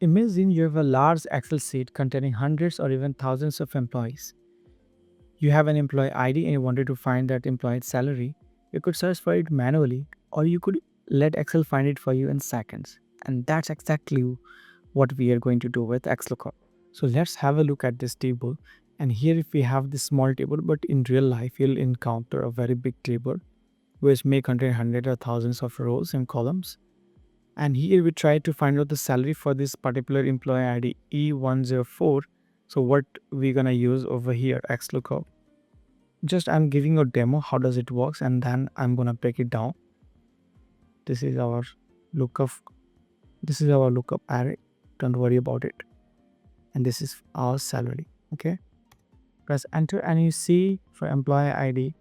Imagine you have a large Excel sheet containing hundreds or even thousands of employees. You have an employee ID and you wanted to find that employee's salary. You could search for it manually, or you could let Excel find it for you in seconds. And that's exactly what we are going to do with XLOOKUP. So let's have a look at this table. And here if we have this small table, but in real life you'll encounter a very big table which may contain hundreds or thousands of rows and columns. And here we try to find out the salary for this particular employee ID E104. So what we're gonna use over here, XLOOKUP. Just I'm giving a demo how does it works, and then I'm gonna break it down. This is our lookup. This is our lookup array. Don't worry about it. And this is our salary. Okay. Press enter and you see for employee ID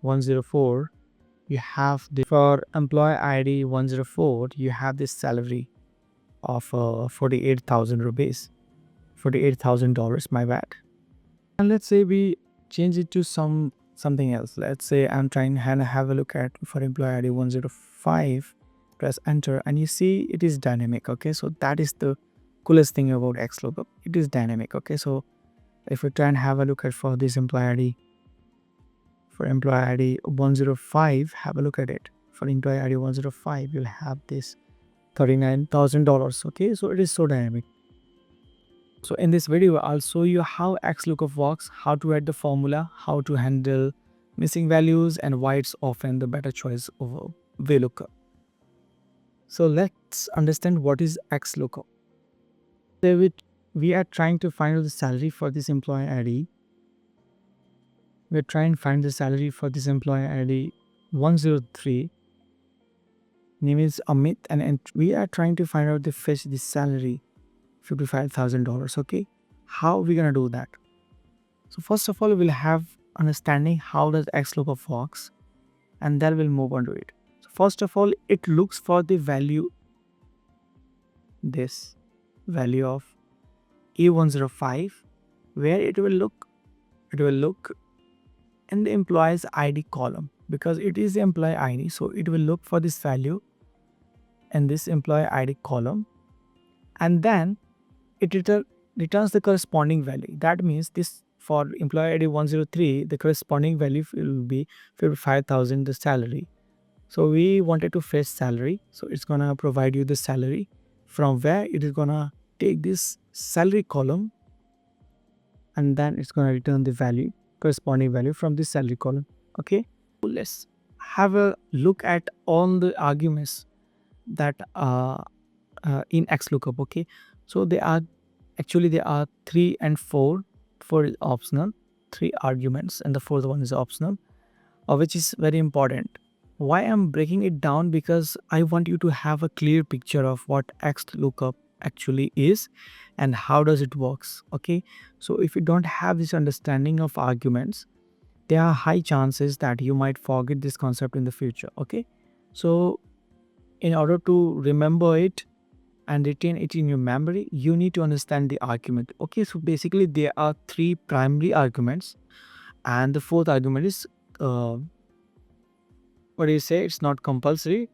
104, you have the for employee ID 104 you have this salary of 48,000 rupees, $48,000, my bad. And let's say we change it to something else. Let's say I'm trying to have a look at for employee ID 105. Press enter and you see it is dynamic. Okay, so that is the coolest thing about XLOOKUP. It is dynamic. Okay, so if we try and have a look at for this employee ID, for employee ID 105, have a look at it. For employee ID 105, you'll have this $39,000. Okay, so it is so dynamic. So in this video, I'll show you how XLOOKUP works, how to write the formula, how to handle missing values, and why it's often the better choice over VLOOKUP. So let's understand what is XLOOKUP. So we are trying to find the salary for this employee ID. We're trying to find the salary for this employee ID 103. Name is Amit, and we are trying to find out the fetch this salary $55,000. Okay, how are we gonna do that? So first of all, we'll have understanding how does XLOOKUP works, and then we'll move on to it. So first of all, it looks for the value, this value of E105, where it will look in the employee's ID column, because it is the employee ID. So it will look for this value in this employee ID column, and then it returns the corresponding value. That means this for employee ID 103, the corresponding value will be 55,000, the salary. So we wanted to fetch salary. So it's gonna provide you the salary, from where it is gonna take this salary column, and then it's gonna return the value, corresponding value from this salary column. Okay. Let's have a look at all the arguments that in XLOOKUP. Okay, so there are 3 and 4. 4 is optional, 3 arguments, and the 4th one is optional, which is very important. Why I'm breaking it down? Because I want you to have a clear picture of what XLOOKUP actually is and how does it works. Okay, so if you don't have this understanding of arguments, there are high chances that you might forget this concept in the future. Okay, so in order to remember it and retain it in your memory, you need to understand the argument. Okay, so basically there are 3 primary arguments, and the 4th argument is what do you say, it's not compulsory.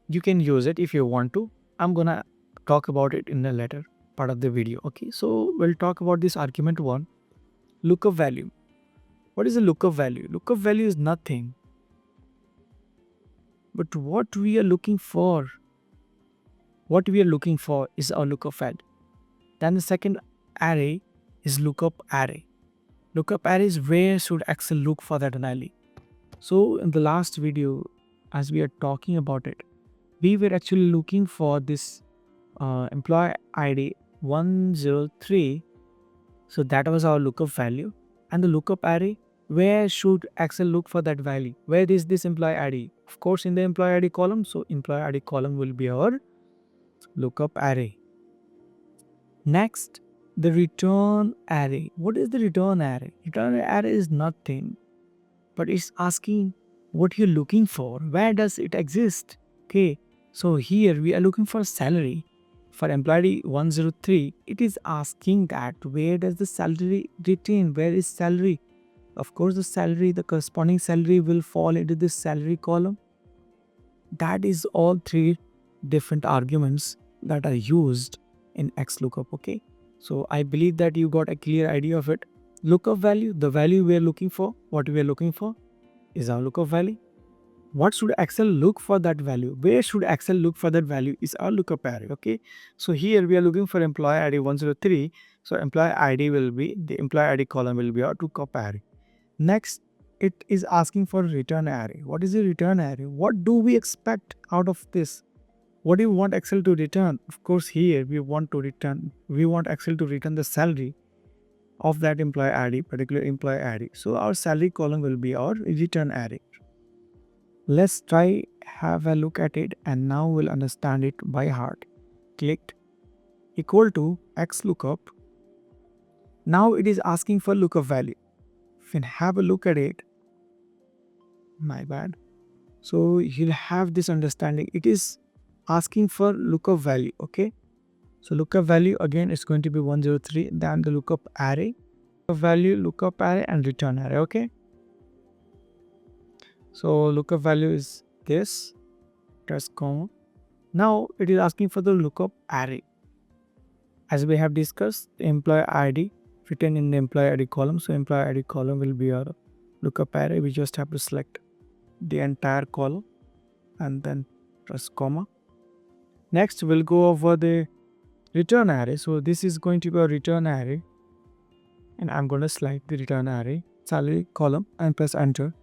You can use it if you want to. I'm gonna talk about it in the later part of the video. Okay, so we'll talk about this argument 1, lookup value. What is a lookup value? Lookup value is nothing but what we are looking for. What we are looking for is our lookup value. Then the second array is lookup array. Lookup array is where should Excel look for that value. So in the last video, as we are talking about it, we were actually looking for this employee ID 103. So that was our lookup value. And the lookup array, where should Excel look for that value? Where is this employee ID? Of course, in the employee ID column. So employee ID column will be our lookup array. Next, the return array. What is the return array? Return array is nothing, but it's asking what you're looking for. Where does it exist? Okay, so here we are looking for salary. For employee 103, it is asking that where does the salary retain? Where is salary? Of course, the salary, the corresponding salary will fall into this salary column. That is all 3 different arguments that are used in XLOOKUP. Okay, so I believe that you got a clear idea of it. Lookup value, the value we are looking for, what we are looking for is our lookup value. What should Excel look for that value? Where should Excel look for that value is our lookup array. Okay, so here we are looking for employee ID 103. So employee ID will be, the employee ID column will be our lookup array. Next, it is asking for return array. What is a return array? What do we expect out of this? What do you want Excel to return? Of course, here we want Excel to return the salary of that employee ID, particular employee ID. So our salary column will be our return array. Let's try have a look at it, and now we'll understand it by heart. Clicked equal to XLOOKUP. Now it is asking for lookup value. If you have a look at it, my bad. So you'll have this understanding. It is asking for lookup value. Okay, so lookup value again is going to be 103, then the lookup array, value, lookup array, and return array. Okay, so lookup value is this, press comma. Now it is asking for the lookup array. As we have discussed, the employee ID written in the employee ID column. So employee ID column will be our lookup array. We just have to select the entire column and then press comma. Next we'll go over the return array. So this is going to be a return array, and I'm going to select the return array salary column and press enter.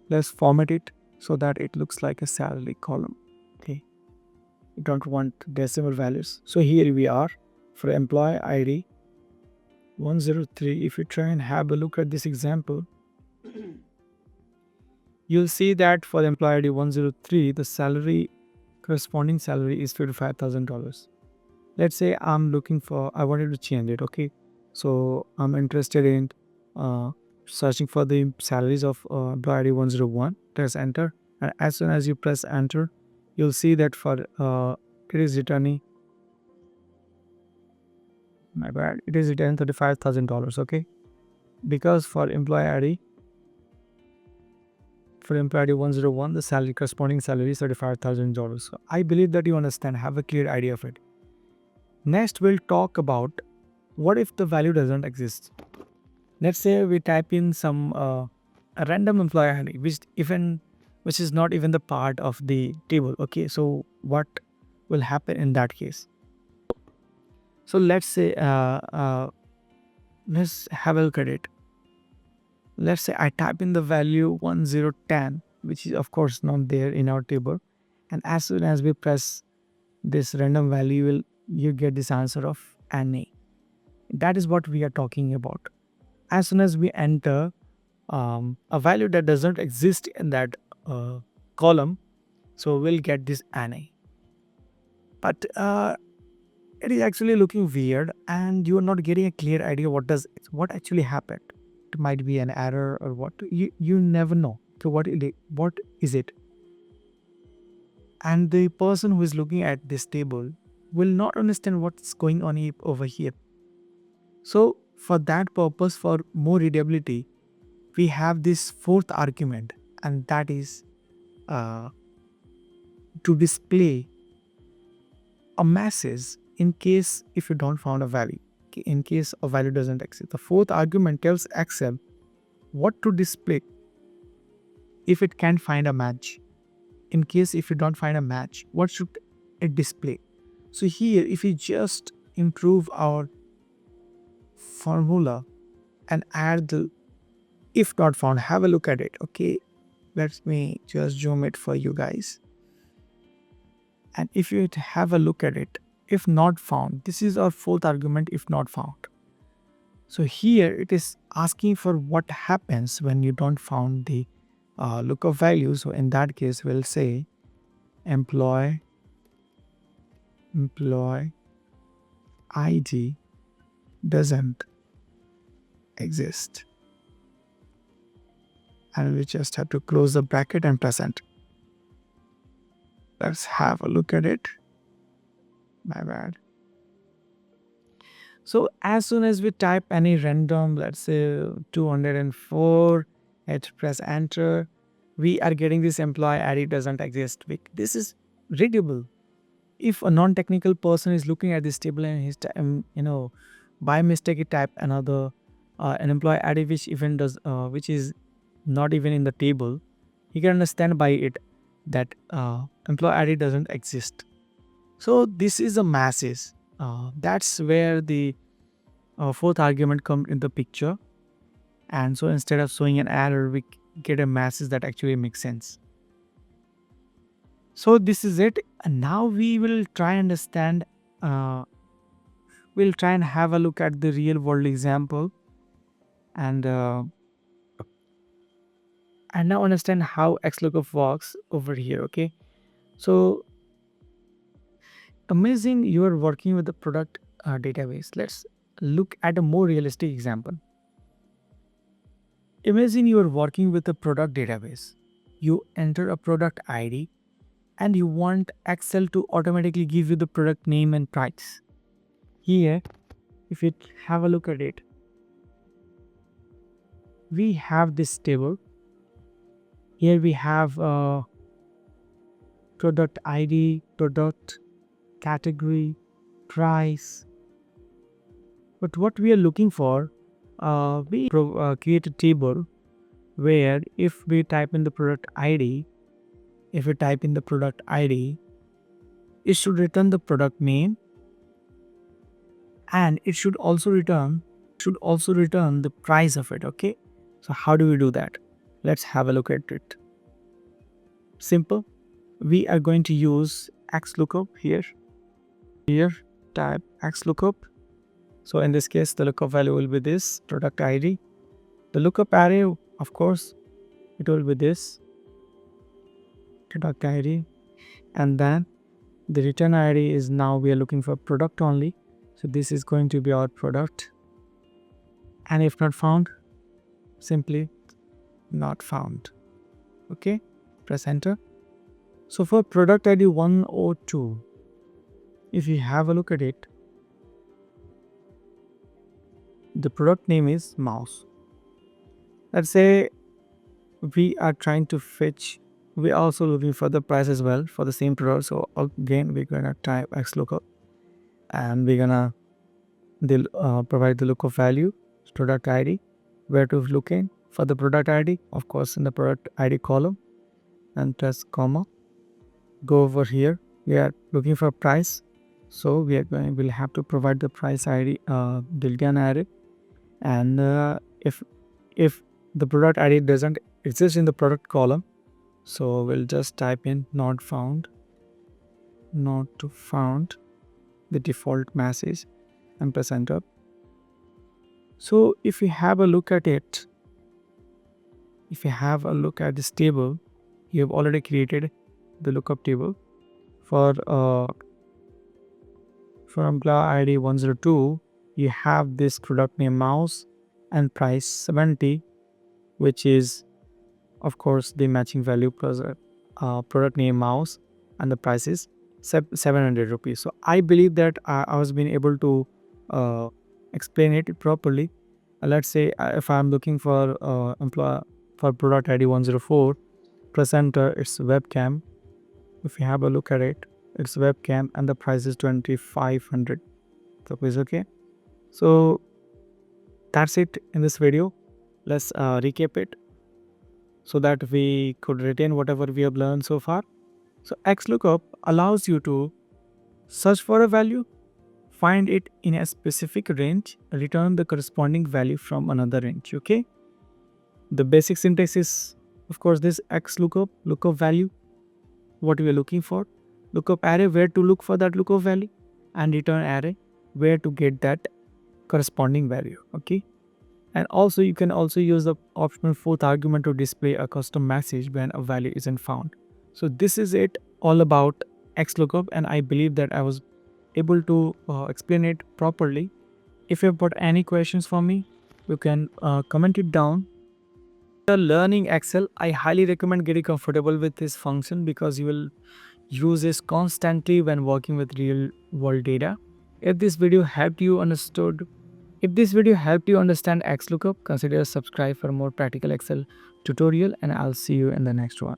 Let's format it so that it looks like a salary column. Okay, you don't want decimal values. So here we are for employee ID 103. If you try and have a look at this example, you'll see that for the employee ID 103, the salary, corresponding salary is $55,000. Let's say I wanted to change it. Okay, so I'm interested in searching for the salaries of employee ID 101. Press enter, and as soon as you press enter, you'll see that for it is returning, my bad, it is returning $35,000. Okay, because for employee ID 101, the salary, corresponding salary is $35,000. So I believe that you understand, have a clear idea of it. Next we'll talk about what if the value doesn't exist. Let's say we type in some a random employee ID which is not even the part of the table. Okay, so what will happen in that case? So let's say let's have a look at it. Let's say I type in the value 1010, which is of course not there in our table, and as soon as we press this random value, you get this answer of NA. That is what we are talking about. As soon as we enter a value that doesn't exist in that column, so we'll get this NA. But it is actually looking weird, and you are not getting a clear idea what actually happened. It might be an error or what. You never know. So what is it? And the person who is looking at this table will not understand what's going on over here. So for that purpose, for more readability, we have this fourth argument, and that is to display a message in case if you don't find a value, in case a value doesn't exist. The fourth argument tells Excel what to display if it can't find a match. In case if you don't find a match, what should it display? So here, if we just improve our formula and add the if not found, have a look at it. Okay, let me just zoom it for you guys. And if you have a look at it, if not found, this is our fourth argument, if not found. So here it is asking for what happens when you don't found the lookup value. So in that case, we'll say employee ID doesn't exist, and we just have to close the bracket and press enter. Let's have a look at it. My bad. So as soon as we type any random, let's say 204, press enter, we are getting this employee ID doesn't exist. This is readable. If a non-technical person is looking at this table and he's by mistake he type another an employee ID which even does which is not even in the table, he can understand by it that employee ID doesn't exist. So this is a masses. That's where the fourth argument comes in the picture. And so instead of showing an error, we get a masses that actually makes sense. So this is it. And now we will try and understand. We'll try and have a look at the real world example, and now understand how XLOOKUP works over here. Okay. So imagine you are working with the product database. Let's look at a more realistic example. Imagine you are working with a product database. You enter a product ID and you want Excel to automatically give you the product name and price. Here, if you have a look at it, we have this table. Here we have product ID, product category, price. But what we are looking for, we create a table where if we type in the product ID, it should return the product name, and it should also return the price of it. Okay, so how do we do that? Let's have a look at it. Simple. We are going to use XLOOKUP here. Type XLOOKUP. So in this case, the lookup value will be this product ID. The lookup array, of course, it will be this product ID, and then the return ID is, now we are looking for product only. So this is going to be our product, and if not found, simply not found. Okay, press enter. So for product ID 102, if you have a look at it, the product name is mouse. Let's say we are trying to fetch, we are also looking for the price as well for the same product. So again, we're gonna type XLOOKUP, and we're gonna provide the lookup value, product ID, where to look in for the product ID, of course in the product ID column, and press comma. Go over here, we are looking for price, so we'll have to provide the price ID, Dilgan array, and if the product ID doesn't exist in the product column, so we'll just type in not found, the default message, and press enter. So if you have a look at it, if you have a look at this table, you have already created the lookup table for employee ID 102. You have this product name mouse and price 70, which is of course the matching value plus product name mouse, and the price is 700 rupees. So I believe that I was being able to explain it properly. Let's say if I'm looking for product ID 104, press enter, it's webcam. If you have a look at it, it's webcam, and the price is 2500 rupees. Okay, so that's it in this video. Let's recap it so that we could retain whatever we have learned so far. So XLOOKUP allows you to search for a value, find it in a specific range, return the corresponding value from another range. Okay, the basic syntax is of course this XLOOKUP, lookup value, what we are looking for, lookup array, where to look for that lookup value, and return array, where to get that corresponding value. Okay, and also you can also use the optional fourth argument to display a custom message when a value isn't found. So this is it all about XLOOKUP, and I believe that I was able to explain it properly. If you've got any questions for me, you can comment it down. Learning Excel, I highly recommend getting comfortable with this function because you will use this constantly when working with real world data. If this video helped you understand XLOOKUP, consider subscribe for more practical Excel tutorial, and I'll see you in the next one.